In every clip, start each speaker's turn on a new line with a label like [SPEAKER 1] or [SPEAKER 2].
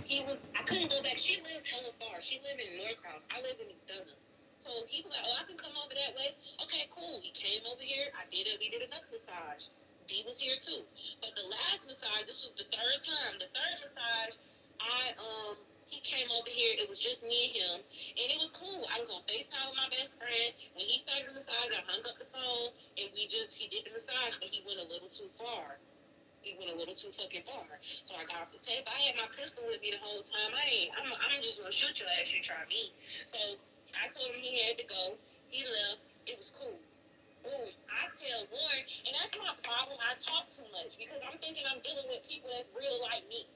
[SPEAKER 1] I couldn't go back. She lives hella far. She live in Norcross. I live in McDonough. So he was like, oh, I can come over that way. Okay, cool. He came over here. We did another massage. D was here too. But the last massage, this was the third time. The third massage, he came over here. It was just me and him, and it was cool. I was on FaceTime with my best friend. When he started the massage, I hung up the phone, and he did the massage, but he went a little too far. He went a little too fucking far. So I got off the tape. I had my pistol with me the whole time. I'm just gonna shoot your ass. You try me. So I told him he had to go. He left. It was cool. Boom. I tell Warren, and that's my problem. I talk too much because I'm thinking I'm dealing with people that's real like me.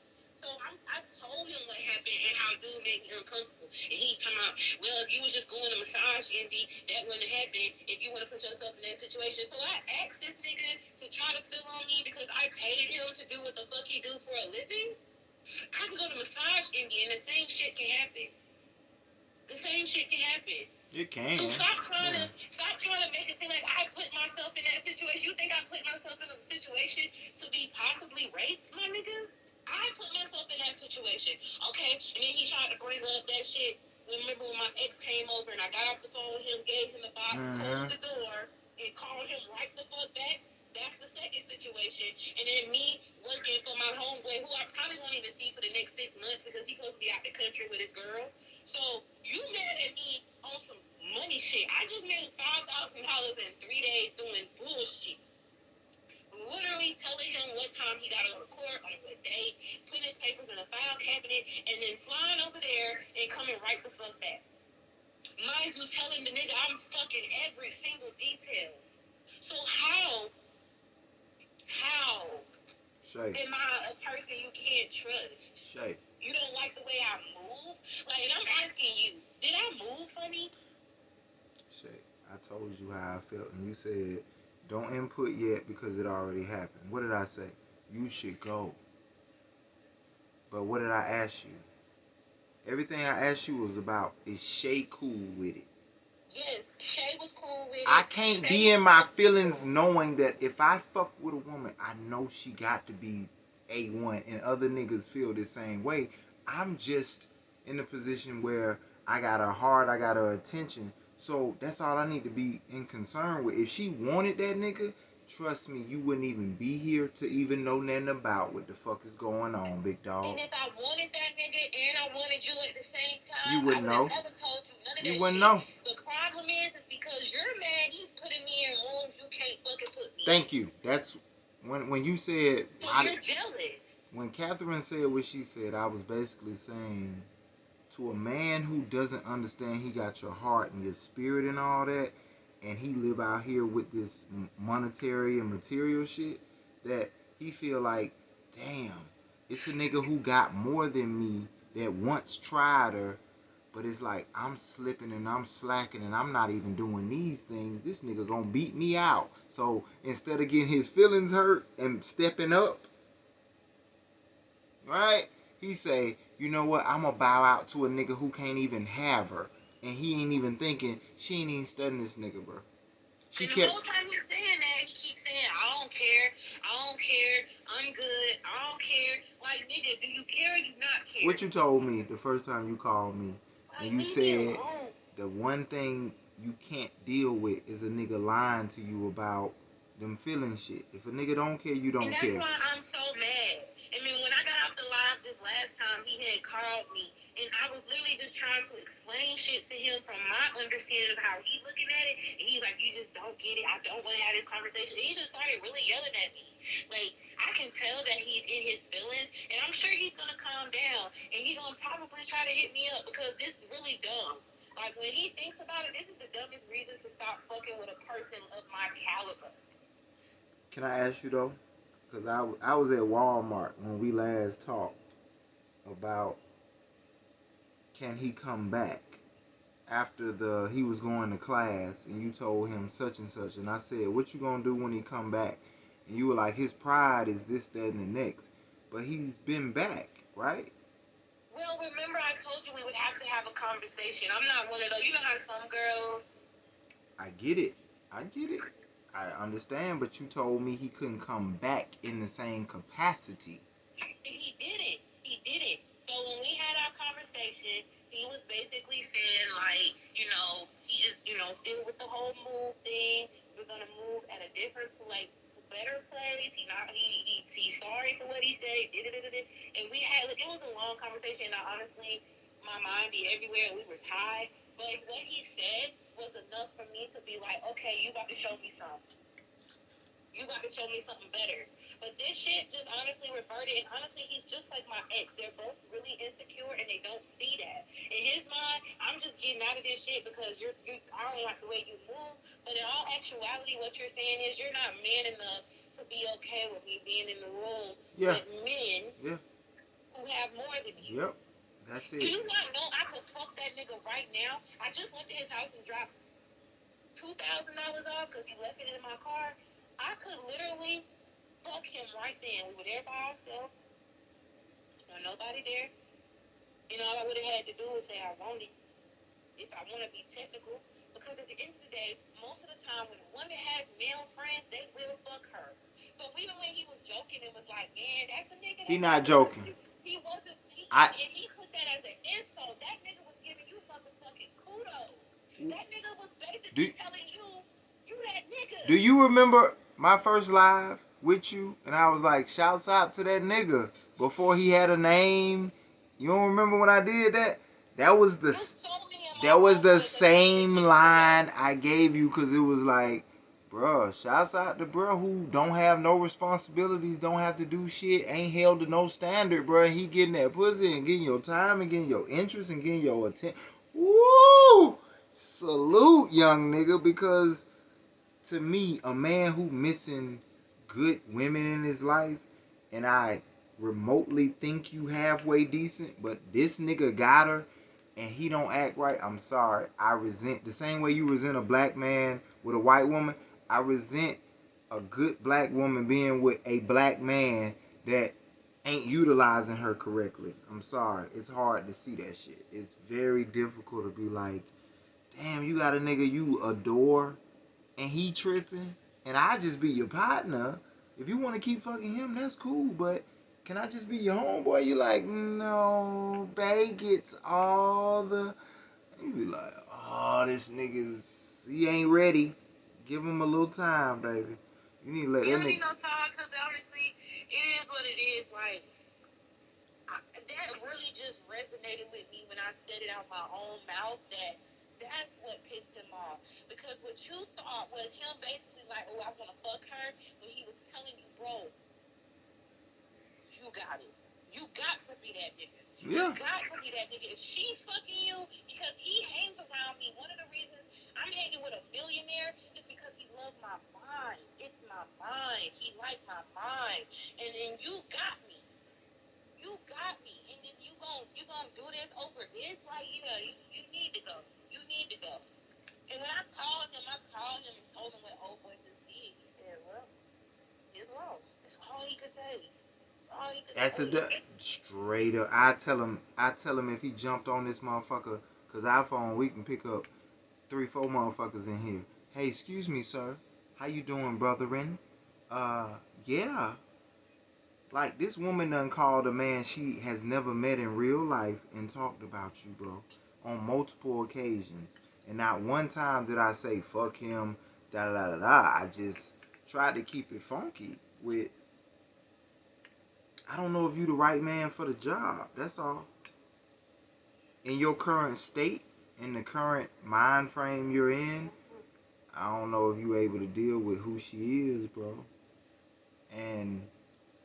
[SPEAKER 1] So I told him what happened and how dude made me uncomfortable. And he talking about, well, if you was just going to massage Envy, that wouldn't have happened if you want to put yourself in that situation. So I asked this nigga to try to fill on me because I paid him to do what the fuck he do for a living. I can go to massage Envy and the same shit can happen. The same shit can happen.
[SPEAKER 2] It can.
[SPEAKER 1] So stop trying to make it seem like I put myself in that situation. You think I put myself in a situation to be possibly raped, my nigga? I put myself in that situation. Okay, and then he tried to bring up that shit. Remember when my ex came over and I got off the phone with him, gave him the box, closed the door, and called him right the fuck back? That's the second situation. And then me working for my homeboy, who I probably won't even see for the next 6 months because he's supposed to be out the country with his girl. So you mad at me on some money shit. I just made $5,000 in 3 days doing bullshit. Literally telling him what time he got to go to court, on what day, putting his papers in a file cabinet, and then flying over there and coming right the fuck back. Mind you, telling the nigga I'm fucking every single detail. So how
[SPEAKER 2] Shay,
[SPEAKER 1] am I a person you can't trust?
[SPEAKER 2] Shay,
[SPEAKER 1] You don't like the way I move? Like, and I'm asking you, did I move funny?
[SPEAKER 2] Shay, I told you how I felt, and you said, don't input yet because it already happened. What did I say? You should go. But what did I ask you? Everything I asked you was about, is Shay cool with it?
[SPEAKER 1] Yes, Shay was cool with it.
[SPEAKER 2] I can't be in my feelings knowing that if I fuck with a woman, I know she got to be A1 and other niggas feel the same way. I'm just in a position where I got her heart, I got her attention. So that's all I need to be in concern with. If she wanted that nigga, trust me, you wouldn't even be here to even know nothing about what the fuck is going on, big dog.
[SPEAKER 1] And if I wanted that nigga and I wanted you at the same time,
[SPEAKER 2] You wouldn't
[SPEAKER 1] I would
[SPEAKER 2] know.
[SPEAKER 1] have never told you none of
[SPEAKER 2] You
[SPEAKER 1] that
[SPEAKER 2] wouldn't
[SPEAKER 1] shit.
[SPEAKER 2] know.
[SPEAKER 1] The problem is because you're mad he's putting me in rooms you can't fucking put me in.
[SPEAKER 2] Thank you. That's when you said.
[SPEAKER 1] So you're jealous.
[SPEAKER 2] When Catherine said what she said, I was basically saying to a man who doesn't understand he got your heart and your spirit and all that, and he live out here with this monetary and material shit, that he feel like, damn, it's a nigga who got more than me that once tried her, but it's like I'm slipping and I'm slacking and I'm not even doing these things. This nigga gonna beat me out. So instead of getting his feelings hurt and stepping up, right? He say, you know what? I'm gonna bow out to a nigga who can't even have her, and he ain't even thinking she ain't even studying this nigga, bro.
[SPEAKER 1] She and the whole time he's saying that, he keeps saying, I don't care, I'm good, I don't care. Like, nigga, do you care or you not care?
[SPEAKER 2] What you told me the first time you called me, and you said the one thing you can't deal with is a nigga lying to you about them feeling shit. If a nigga don't care, you don't care.
[SPEAKER 1] And that's why I'm so mad. I mean, when I got off the live this last time, he had called me, and I was literally just trying to explain shit to him from my understanding of how he's looking at it, and he's like, you just don't get it, I don't want to have this conversation, and he just started really yelling at me. Like, I can tell that he's in his feelings, and I'm sure he's going to calm down, and he's going to probably try to hit me up, because this is really dumb. Like, when he thinks about it, this is the dumbest reason to stop fucking with a person of my caliber.
[SPEAKER 2] Can I ask you, though? Because I was at Walmart when we last talked about can he come back after he was going to class, and you told him such and such, and I said, what you gonna do when he come back? And you were like, his pride is this, that, and the next. But he's been back, right?
[SPEAKER 1] Well, remember I told you we would have to have a conversation. I'm not one of those. You know how some girls.
[SPEAKER 2] I get it. I understand, but you told me he couldn't come back in the same capacity.
[SPEAKER 1] He didn't. So when we conversation, he was basically saying like, he is, still with the whole move thing. We're gonna move at a different, like, better place. He's sorry for what he said. And we had, like, it was a long conversation. And I honestly, my mind be everywhere. And we was high, but what he said was enough for me to be like, okay, you about to show me something. You got to show me something better. But this shit just honestly reverted, and honestly, he's just like my ex. They're both really insecure, and they don't see that. In his mind, I'm just getting out of this shit because I don't like the way you move. But in all actuality, what you're saying is you're not man enough to be okay with me being in the room
[SPEAKER 2] Yeah.
[SPEAKER 1] with men
[SPEAKER 2] Yeah.
[SPEAKER 1] who have more than you.
[SPEAKER 2] Yep. That's
[SPEAKER 1] Do
[SPEAKER 2] it.
[SPEAKER 1] you not know I could fuck that nigga right now? I just went to his house and dropped $2,000 off because he left it in my car. I could literally fuck him right then. We were there by ourselves. There was nobody there. All I would have had to do was say I want it. If I want to be technical. Because at the end of the day, most of the time when a woman has male friends, they will fuck her. So even when he was joking and was like, man, that's a nigga.
[SPEAKER 2] He not joking.
[SPEAKER 1] He wasn't.
[SPEAKER 2] I-
[SPEAKER 1] And he put that as an insult. That nigga was giving you motherfucking kudos. That nigga was basically telling you, you that nigga.
[SPEAKER 2] Do you remember my first live with you? And I was like, shouts out to that nigga before he had a name. You don't remember when I did that? That was the same line I gave you because it was like, bruh, shouts out to bruh who don't have no responsibilities, don't have to do shit, ain't held to no standard, bruh. He getting that pussy and getting your time and getting your interest and getting your attention. Woo! Salute, young nigga, because to me, a man who missing good women in his life, and I remotely think you halfway decent, but this nigga got her, and he don't act right, I'm sorry. I resent, the same way you resent a black man with a white woman, I resent a good black woman being with a black man that ain't utilizing her correctly. I'm sorry. It's hard to see that shit. It's very difficult to be like, damn, you got a nigga you adore and he tripping, and I just be your partner. If you want to keep fucking him, that's cool, but can I just be your homeboy? You like, no, bae gets all the... You be like, oh, this nigga's, he ain't ready. Give him a little time, baby. You need to let that nigga...
[SPEAKER 1] You need no time, because honestly, it is what it is. Like, that really just resonated with me when I said it out my own mouth, that's what pissed him off. Because what you thought was him basically like, oh, I want to fuck her, when he was telling you, bro, you got it. You got to be that nigga.
[SPEAKER 2] Yeah.
[SPEAKER 1] You got to be that nigga. If she's fucking you, because he hangs around me, one of the reasons I'm hanging with a millionaire is because he loves my mind. It's my mind. He likes my mind. And then you got me. You got me. And then you gonna do this over this? Like, you need to go. You need to go. And when I called him and told him what old boy just did. He said, well, it's lost. That's all he could say.
[SPEAKER 2] That's straight up. I tell him if he jumped on this motherfucker, cause iPhone we can pick up 3-4 motherfuckers in here. Hey, excuse me, sir. How you doing, brotherin? Yeah. Like, this woman done called a man she has never met in real life and talked about you, bro, on multiple occasions. And not one time did I say, fuck him, da-da-da-da-da. I just tried to keep it funky with, I don't know if you the right man for the job. That's all. In your current state, in the current mind frame you're in, I don't know if you able to deal with who she is, bro. And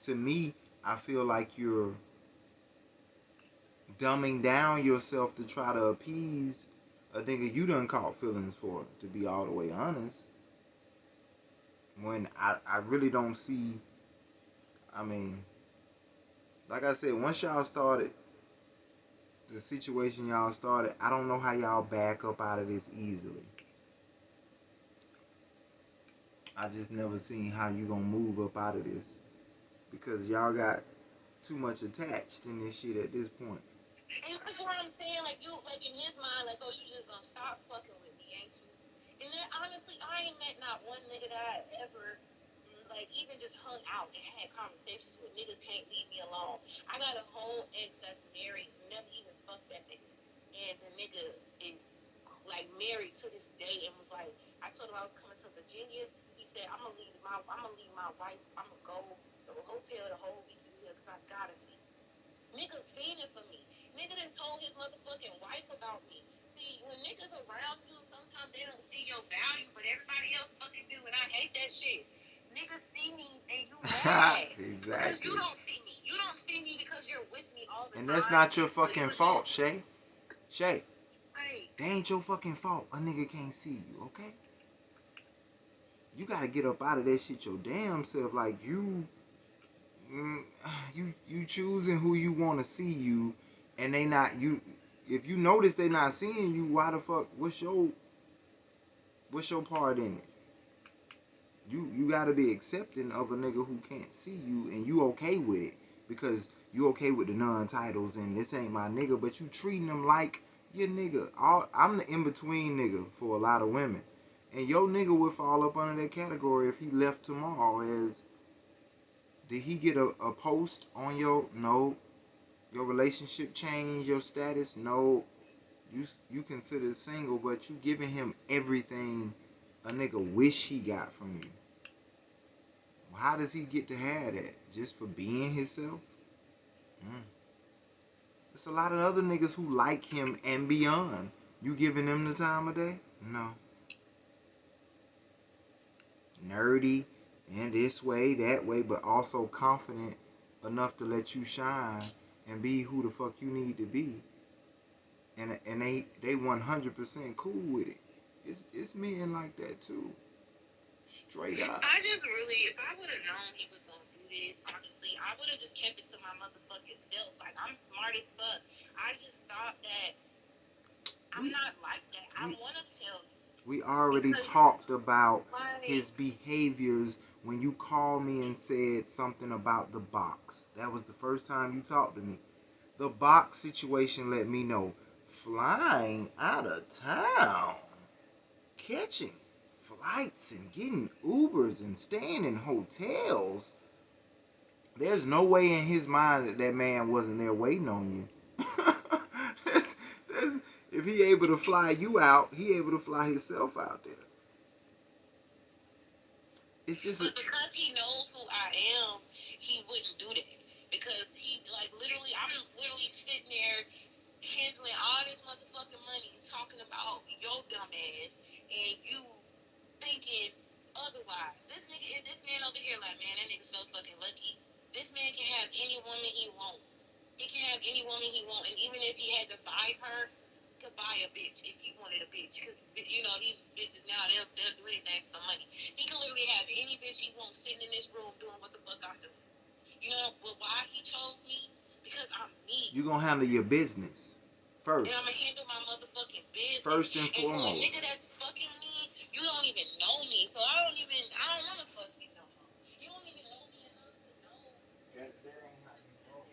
[SPEAKER 2] to me, I feel like you're dumbing down yourself to try to appease a nigga you done caught feelings for, to be all the way honest. When I really don't see, I mean, like I said, once y'all started, the situation y'all started, I don't know how y'all back up out of this easily. I just never seen how you gonna move up out of this. Because y'all got too much attached in this shit at this point.
[SPEAKER 1] And that's what I'm saying, like in his mind, like, oh, you just gonna stop fucking with me, ain't you? And then honestly, I ain't met not one nigga that I ever like even just hung out and had conversations with niggas can't leave me alone. I got a whole ex that's married, never even fucked that nigga. And the nigga is like married to this day and was like, I told him I was coming to Virginia. He said, I'm gonna leave my wife, I'm gonna go to a hotel the whole weekend here because I gotta see. Nigga fiending for me. Nigga done told his motherfucking wife about me. See, when niggas around you, sometimes they don't see your value, but everybody else fucking do, and I hate that shit. Niggas see me and you mad. Because you
[SPEAKER 2] Exactly.
[SPEAKER 1] don't see me. You don't see me because you're with me all the
[SPEAKER 2] And
[SPEAKER 1] time.
[SPEAKER 2] that's not your
[SPEAKER 1] So
[SPEAKER 2] fucking fault, Shay. Shay,
[SPEAKER 1] right.
[SPEAKER 2] that ain't your fucking fault. A nigga can't see you, okay? You gotta get up out of that shit your damn self. Like you choosing who you want to see you, and they not you. If you notice they not seeing you, why the fuck? What's your part in it? You gotta be accepting of a nigga who can't see you, and you okay with it because you okay with the non-titles and this ain't my nigga, but you treating them like your nigga. I'm the in between nigga for a lot of women, and your nigga would fall up under that category if he left tomorrow. As did he get a post on your no? Your relationship change your status? No. You consider single, but you giving him everything a nigga wish he got from you. How does he get to have that? Just for being himself? Mm. There's a lot of other niggas who like him and beyond. You giving them the time of day? No. Nerdy and this way, that way, but also confident enough to let you shine and be who the fuck you need to be. And they 100% cool with it. It's men like that too. Straight up.
[SPEAKER 1] I just really, if I would have known he was gonna do this, honestly, I would have just kept it to my motherfucking self. Like I'm smart as fuck. I just thought that I'm not like that. I wanna tell you.
[SPEAKER 2] We already
[SPEAKER 1] Because,
[SPEAKER 2] talked about
[SPEAKER 1] like,
[SPEAKER 2] his behaviors when you called me and said something about the box. That was the first time you talked to me. The box situation let me know. Flying out of town, catching flights and getting Ubers and staying in hotels. There's no way in his mind that that man wasn't there waiting on you. there's, if he able to fly you out, he able to fly himself out there. It's just
[SPEAKER 1] but because he knows who I am, he wouldn't do that. Because he, like, literally, I'm literally sitting there handling all this motherfucking money, talking about your dumb ass, and you thinking otherwise. This man over here, like, man, that nigga's so fucking lucky. This man can have any woman he wants. He can have any woman he wants, and even if he had to buy her, he could buy a bitch if he wanted a bitch. Because, you know, these bitches now, they'll do anything for money. He can literally have any bitch he wants sitting in this room doing what the fuck I do. You know, but why he chose me? Because I'm me.
[SPEAKER 2] You gonna handle your business first.
[SPEAKER 1] And I'm gonna handle my motherfucking business.
[SPEAKER 2] First and
[SPEAKER 1] And for a
[SPEAKER 2] foremost.
[SPEAKER 1] nigga that's fucking me, you don't even know me. So I don't wanna fuck you no more. You don't even know me enough to know.
[SPEAKER 2] That ain't how you roll.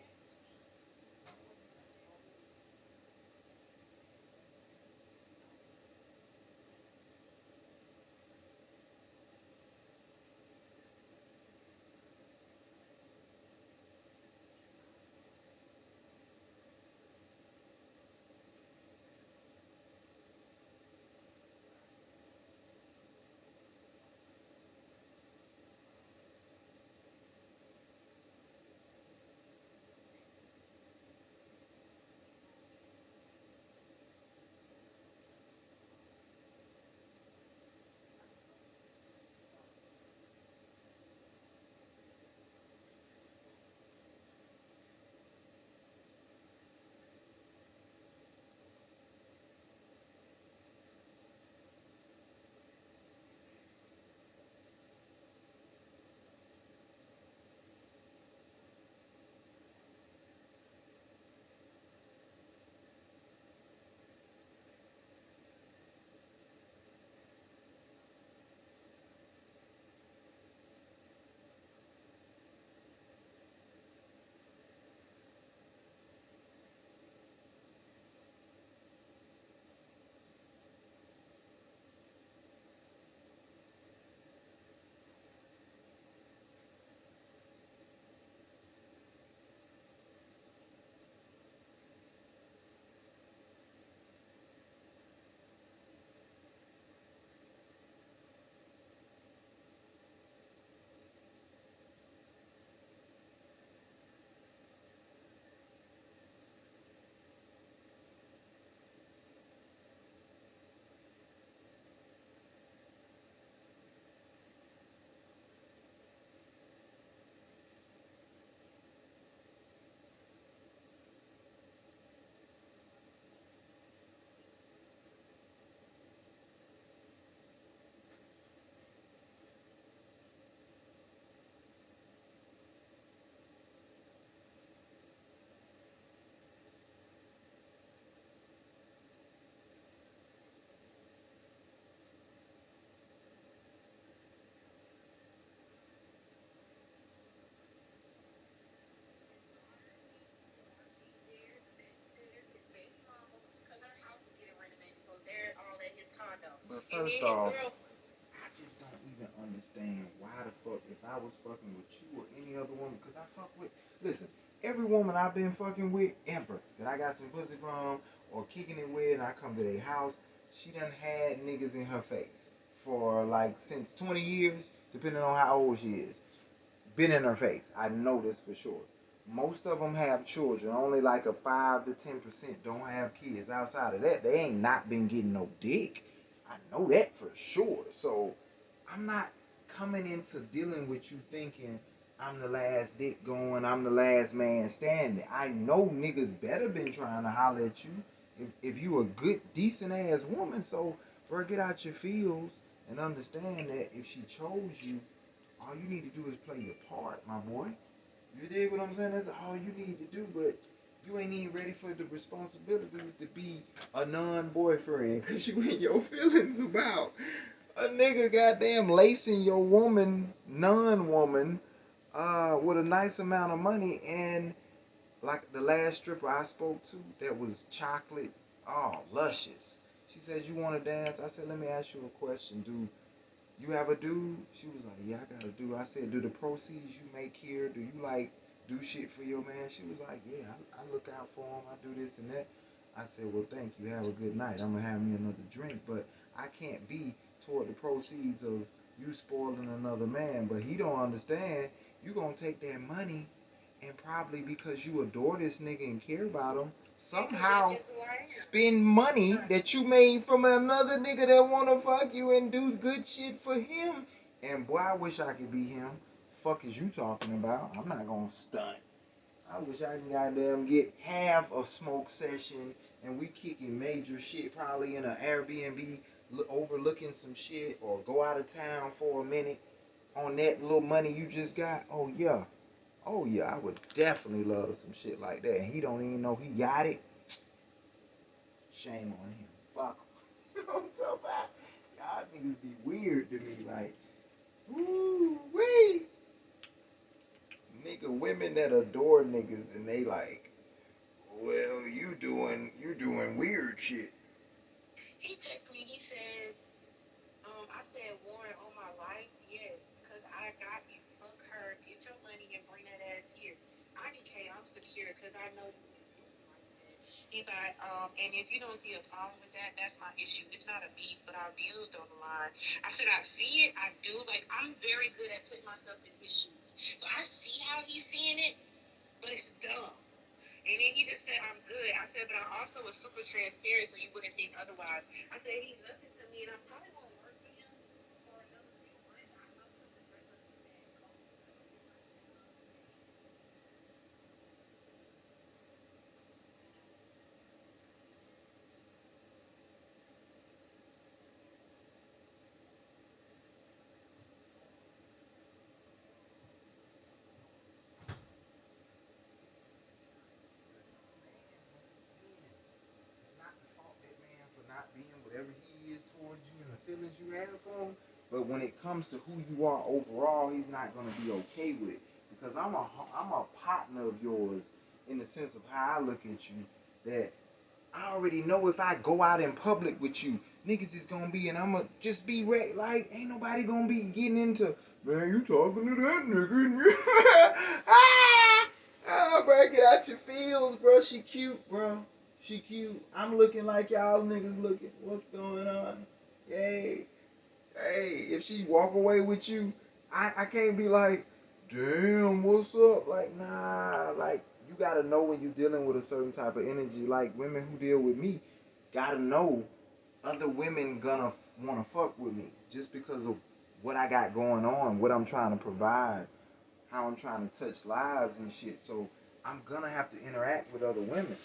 [SPEAKER 2] First off, I just don't even understand why the fuck, if I was fucking with you or any other woman, because I fuck with, listen, every woman I've been fucking with ever, that I got some pussy from, or kicking it with, and I come to their house, she done had niggas in her face for like since 20 years, depending on how old she is. Been in her face. I know this for sure. Most of them have children. Only like a 5 to 10% don't have kids. Outside of that, they ain't not been getting no dick. I know that for sure. So I'm not coming into dealing with you thinking I'm the last dick going, I'm the last man standing. I know niggas better been trying to holler at you if you a good, decent ass woman. So, bro, get out your feels and understand that if she chose you, all you need to do is play your part, my boy. You dig what I'm saying? That's all you need to do, but you ain't even ready for the responsibilities to be a non-boyfriend because you in your feelings about a nigga goddamn lacing your woman, non-woman, with a nice amount of money. And like the last stripper I spoke to that was chocolate, oh, luscious. She says, you want to dance? I said, let me ask you a question, dude. You have a dude? She was like, yeah, I got a dude. I said, do the proceeds you make here, do you like do shit for your man? She was like, yeah, I look out for him. I do this and that. I said, well, thank you. Have a good night. I'm going to have me another drink. But I can't be toward the proceeds of you spoiling another man. But he don't understand. You going to take that money and probably because you adore this nigga and care about him, somehow spend money that you made from another nigga that wanna fuck you and do good shit for him. And boy, I wish I could be him. Fuck is you talking about? I'm not gonna stunt. I wish I can goddamn get half a smoke session and we kicking major shit, probably in an Airbnb, overlooking some shit, or go out of town for a minute on that little money you just got. Oh yeah. Oh yeah, I would definitely love some shit like that. And he don't even know he got it. Shame on him. Fuck him. You know what I'm talking about? Y'all niggas be weird to me. Like, woo wee. Nigga, women that adore niggas and they like, well, you doing weird shit.
[SPEAKER 1] He texted me. He says, I said, Warren, on my life, yes, because I got you. Fuck her. Get your money and bring that ass here. IDK, I'm secure because I know you ain't moving like that. He's like, and if you don't see a problem with that, that's my issue. It's not a beef, but our views don't align. I said, I see it. I do. Like, I'm very good at putting myself in his shoes. So I see how he's seeing it, but it's dumb. And then he just said, I'm good. I said, but I also was super transparent so you wouldn't think otherwise. I said, he listened to me, and I'm probably going to work for him for another few months. I know him to dress up his bad clothes. So if I see him out today,
[SPEAKER 2] It's not the fault that man for not being whatever he is towards you and the feelings you have for him. But when it comes to who you are overall, he's not gonna be okay with it. Because I'm a partner of yours in the sense of how I look at you. That I already know if I go out in public with you, niggas is gonna be, and I'ma just be ready. Like, ain't nobody gonna be getting into, man, you talking to that nigga. ah, bro, get out your feels, bro. She cute, bro. She cute. I'm looking like y'all niggas looking. What's going on? Yay. Hey, if she walk away with you, I can't be like, damn, what's up? Like, nah, like, you gotta know when you're dealing with a certain type of energy. Like, women who deal with me gotta know other women gonna wanna fuck with me just because of what I got going on, what I'm trying to provide, how I'm trying to touch lives and shit. So I'm gonna have to interact with other women.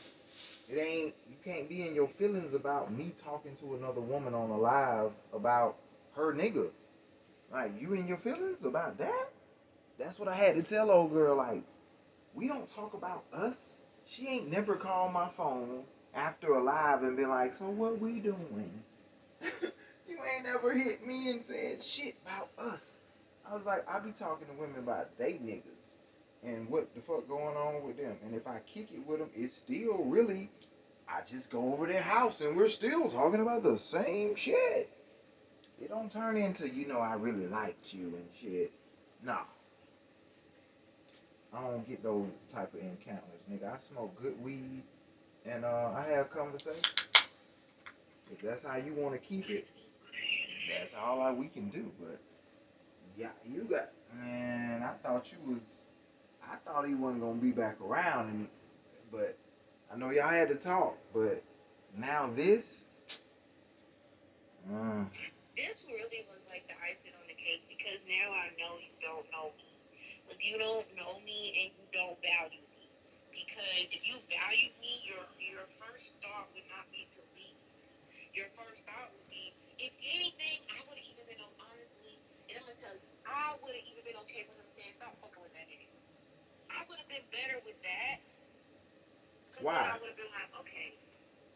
[SPEAKER 2] It ain't, you can't be in your feelings about me talking to another woman on a live about her nigga. Like, you in your feelings about that? That's what I had to tell old girl. Like, we don't talk about us. She ain't never called my phone after a live and been like, so what we doing? You ain't never hit me and said shit about us. I was like, I be talking to women about they niggas and what the fuck going on with them. And if I kick it with them, it's still really, I just go over their house and we're still talking about the same shit. It don't turn into, I really liked you and shit. No, I don't get those type of encounters, nigga. I smoke good weed and I have conversation. If that's how you want to keep it, that's all we can do. But yeah, you got, man. I thought he wasn't gonna be back around, but I know y'all had to talk. But now this, mm,
[SPEAKER 1] This really was like the icing on the cake because now I know you don't know me. If you don't know me and you don't value me, because if you value me, your first thought would not be to leave. Your first thought would be, if anything, I would have even been honestly, and I'm gonna tell you, I would have even been okay with him saying, stop fucking with that nigga. I would have been better with that, because then
[SPEAKER 2] why?
[SPEAKER 1] I would have been like, okay,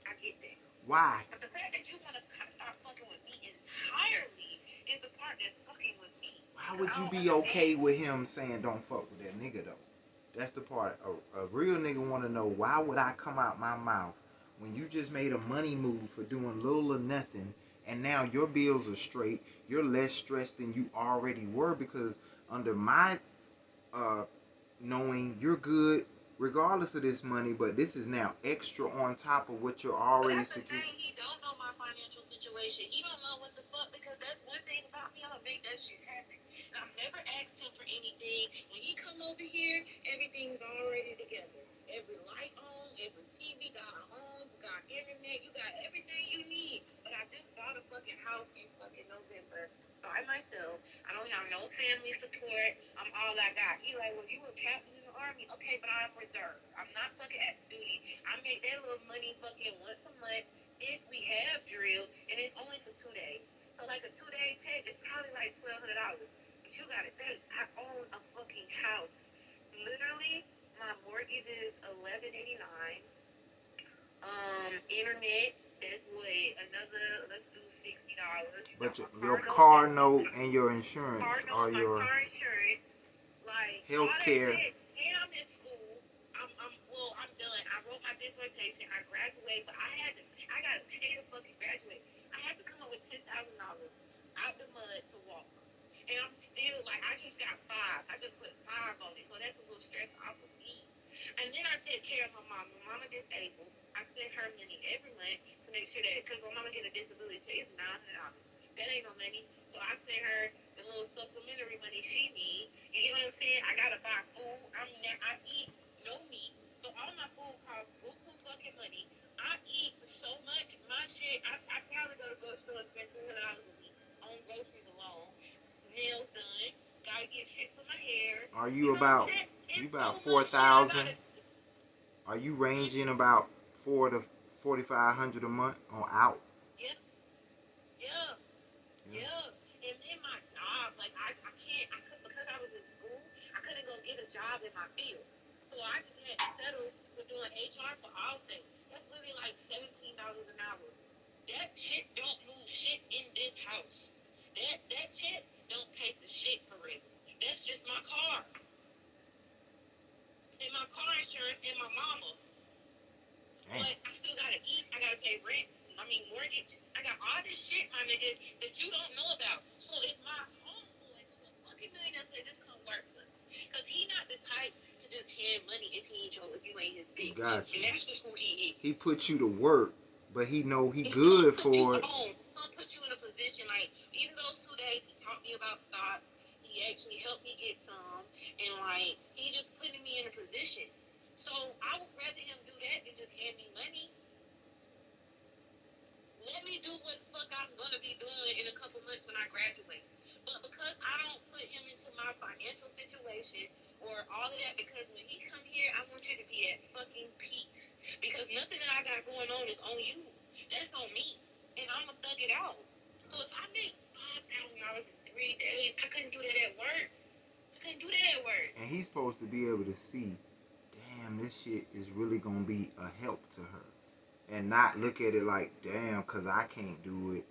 [SPEAKER 1] I get that.
[SPEAKER 2] Why?
[SPEAKER 1] But the fact that you want to start fucking with me entirely is the part that's fucking with me.
[SPEAKER 2] Why
[SPEAKER 1] Because
[SPEAKER 2] would
[SPEAKER 1] I
[SPEAKER 2] you
[SPEAKER 1] don't
[SPEAKER 2] be okay
[SPEAKER 1] understand.
[SPEAKER 2] with him saying don't fuck with that nigga though? That's the part a real nigga want to know. Why would I come out my mouth when you just made a money move for doing little or nothing, and now your bills are straight? You're less stressed than you already were because under my uh, knowing you're good regardless of this money, but this is now extra on top of what you're
[SPEAKER 1] But
[SPEAKER 2] already
[SPEAKER 1] that's the
[SPEAKER 2] secure.
[SPEAKER 1] thing, he don't know my financial situation. He don't know what the fuck, because that's one thing about me, I'm gonna make that shit happen. And I've never asked him for anything. When he come over here, everything's already together. Every light on, every TV, got a home, got internet, you got everything you need. But I just bought a fucking house in fucking November by myself. I don't have no family support. I'm all I got. He like, well, you were captain in the army. Okay, but I'm reserved. I'm not fucking active duty. I make that little money fucking once a month if we have drill, and it's only for 2 days. So like a 2 day check is probably like $1,200. But you gotta think, I own a fucking house. Literally, my mortgage is $11.89. Internet is what another. Let's do $60. You got
[SPEAKER 2] But
[SPEAKER 1] my
[SPEAKER 2] your
[SPEAKER 1] car note.
[SPEAKER 2] car note and your
[SPEAKER 1] Car
[SPEAKER 2] insurance or
[SPEAKER 1] note, my
[SPEAKER 2] your
[SPEAKER 1] car insurance, like
[SPEAKER 2] health
[SPEAKER 1] all that
[SPEAKER 2] care.
[SPEAKER 1] shit. And I'm in school. I'm done. I wrote my dissertation. I graduate, but I gotta pay to fucking graduate. I had to come up with $10,000 out the mud to walk. And I'm still like, I just got five. I just put five on it, so that's a little stress off of me. And then I take care of my mom. My mama disabled. I send her money every month to make sure that, because my mama get a disability check, it's $900. That ain't no money. So I send her the little supplementary money she needs. You get what I'm saying? I gotta buy food. I eat no meat. So all my food costs buku fucking money. I eat so much. My shit, I probably go to the grocery store and spend $300 a week on groceries alone. Nails done. Gotta get shit for my hair.
[SPEAKER 2] Are
[SPEAKER 1] You
[SPEAKER 2] you
[SPEAKER 1] know what I'm
[SPEAKER 2] about
[SPEAKER 1] saying?
[SPEAKER 2] you
[SPEAKER 1] It's so
[SPEAKER 2] about
[SPEAKER 1] much shit I
[SPEAKER 2] 4,000?
[SPEAKER 1] gotta.
[SPEAKER 2] Are you ranging about 4 to 4,500 a month on out?
[SPEAKER 1] Yeah, yeah.
[SPEAKER 2] Yeah.
[SPEAKER 1] Yeah, and in my job, like I can't, I could, because I was in school, I couldn't go get a job in my field. So I just had to settle for doing HR for Allstate. That's really like $17 an hour. That shit don't move shit in this house. That shit don't pay for shit for real. That's just my car and my car insurance and my mama.
[SPEAKER 2] Damn.
[SPEAKER 1] But I still gotta eat. I gotta pay rent. I mean mortgage. I got all this shit, my nigga, that you don't know about. So if my homeboy, who's a fucking millionaire, said just come work for me, cause he not the type to just hand money if you ain't his bitch,
[SPEAKER 2] Got
[SPEAKER 1] and
[SPEAKER 2] you.
[SPEAKER 1] that's just who he is.
[SPEAKER 2] He put you to work, but he know he
[SPEAKER 1] He's gonna
[SPEAKER 2] good
[SPEAKER 1] put you
[SPEAKER 2] for it.
[SPEAKER 1] on. He's gonna put you in a position like even those 2 days he taught me about stocks. He actually helped me get some, and like he just putting me in a position. So I would rather him do that than just hand me money. Let me do what the fuck I'm gonna be doing in a couple months when I graduate. But because I don't put him into my financial situation or all of that, because when he come here, I want you to be at fucking peace. Because nothing that I got going on is on you. That's on me. And I'ma thug it out. So if I make $5,000 in 3 days, I couldn't do that at work. I couldn't do that at work.
[SPEAKER 2] And he's supposed to be able to see, damn, this shit is really gonna be a help to her. And not look at it like, damn, cause I can't do it.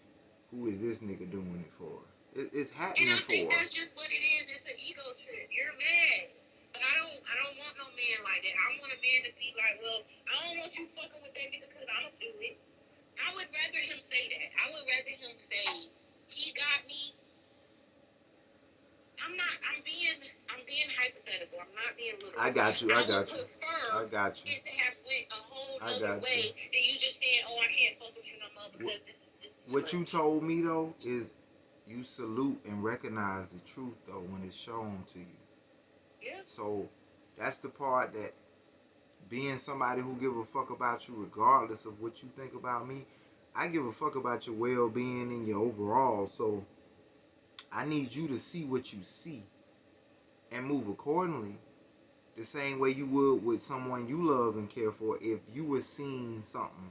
[SPEAKER 2] Who is this nigga doing it for? It's
[SPEAKER 1] And
[SPEAKER 2] happening
[SPEAKER 1] I
[SPEAKER 2] for
[SPEAKER 1] think
[SPEAKER 2] her.
[SPEAKER 1] that's just what it is. It's an ego trip. You're mad. But I don't want no man like that. I want a man to be like, well, I don't want you fucking with that nigga because I don't do it. I would rather him say that. I would rather him say, he got me. I'm being hypothetical. I'm not being literal.
[SPEAKER 2] I got you.
[SPEAKER 1] I
[SPEAKER 2] I
[SPEAKER 1] would
[SPEAKER 2] got you.
[SPEAKER 1] prefer
[SPEAKER 2] I got you.
[SPEAKER 1] it to have went a whole
[SPEAKER 2] I
[SPEAKER 1] nother
[SPEAKER 2] got you.
[SPEAKER 1] way than you just saying, "Oh, I can't fuck with you no more because this is too
[SPEAKER 2] What you
[SPEAKER 1] much."
[SPEAKER 2] told me though is you salute and recognize the truth though when it's shown to you.
[SPEAKER 1] Yeah.
[SPEAKER 2] So that's the part that being somebody who give a fuck about you regardless of what you think about me, I give a fuck about your well-being and your overall. So I need you to see what you see and move accordingly. The same way you would with someone you love and care for if you were seeing something